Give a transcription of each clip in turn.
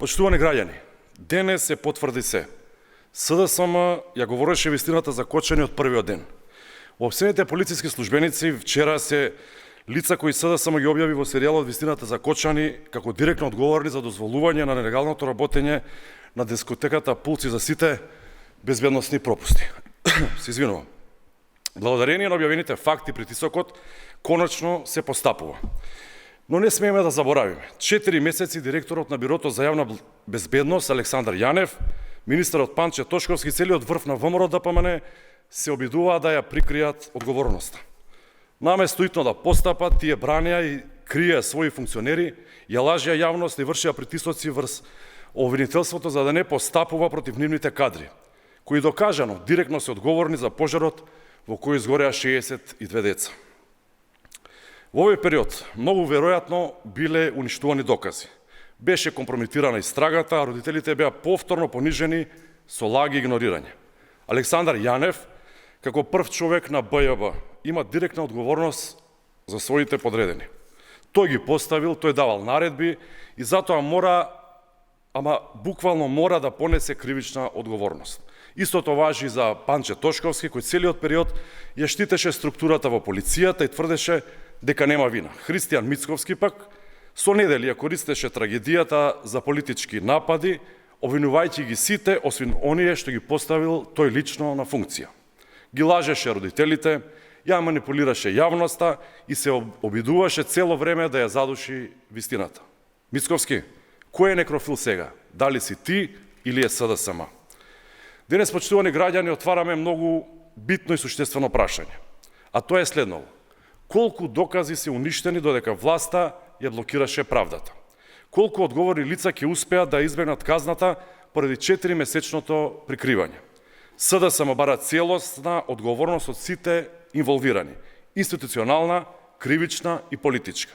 Почитувани граѓани, денес се потврди се. СДСМ ја говореше вистината за Кочани од првиот ден. Обвинетите полициски службеници вчера се лица кои СДСМ ги објави во серијалот Вистината за Кочани како директно одговорни за дозволување на нелегалното работење на дискотеката Пулци за сите безбедносни пропусти. Се извинувам. Благодарение на објавените факти, притисокот конечно се постапува. Но не смееме да заборавиме. 4 месеци директорот на Бирото за јавна безбедност Александар Јанев, министерот Панче Тошковски, целиот врв на ВМРО ДПМН се обидуваа да ја прикријат одговорноста. Наместо итно да постапат, тие бранеа и криеа своји функционери, ја лажеа јавност и вршеа притисоци врз обвинителството за да не постапува против нивните кадри, кои докажано директно се одговорни за пожарот во кој изгореа 62 деца. Во овој период многу веројатно биле уништувани докази. Беше компрометирана истрагата, а родителите беа повторно понижени со лаги и игнорирање. Александар Јанев, како прв човек на БЈБ, има директна одговорност за своите подредени. Тој ги поставил, тој давал наредби и затоа буквално мора да понесе кривична одговорност. Истото важи за Панче Тошковски, кој целиот период ја штитеше структурата во полицијата и тврдеше дека нема вина. Христијан Мицковски пак со недели ја користеше трагедијата за политички напади, обвинувајќи ги сите, освен оние што ги поставил тој лично на функција. Ги лажеше родителите, ја манипулираше јавноста и се обидуваше цело време да ја задуши вистината. Мицковски, кој е некрофил сега? Дали си ти или е СДСМ? Денес, почитувани граѓани, отвараме многу битно и суштествено прашање. А тоа е следново. Колку докази се уништени додека власта ја блокираше правдата? Колку одговорни лица ќе успеат да избегнат казната поради 4-месечното прикривање? СДСМ бара целосна одговорност од сите инволвирани, институционална, кривична и политичка.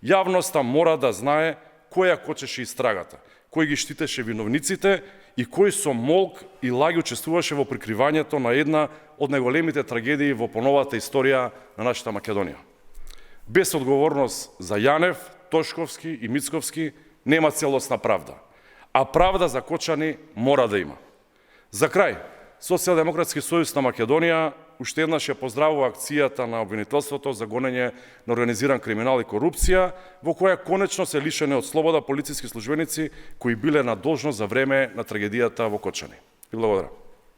Јавноста мора да знае кој ја кочеше истрагата, кој ги штитеше виновниците и кој со молк и лаги учествуваше во прикривањето на една од најголемите трагедии во поновата историја на нашата Македонија. Без одговорност за Јанев, Тошковски и Мицковски нема целосна правда, а правда за Кочани мора да има. За крај, Социјалдемократски сојуз на Македонија уште еднаш ја поздравува акцијата на обвинителството за гонење на организиран криминал и корупција, во која конечно се лишени од слобода полициски службеници кои биле на должност за време на трагедијата во Кочани. И благодарам.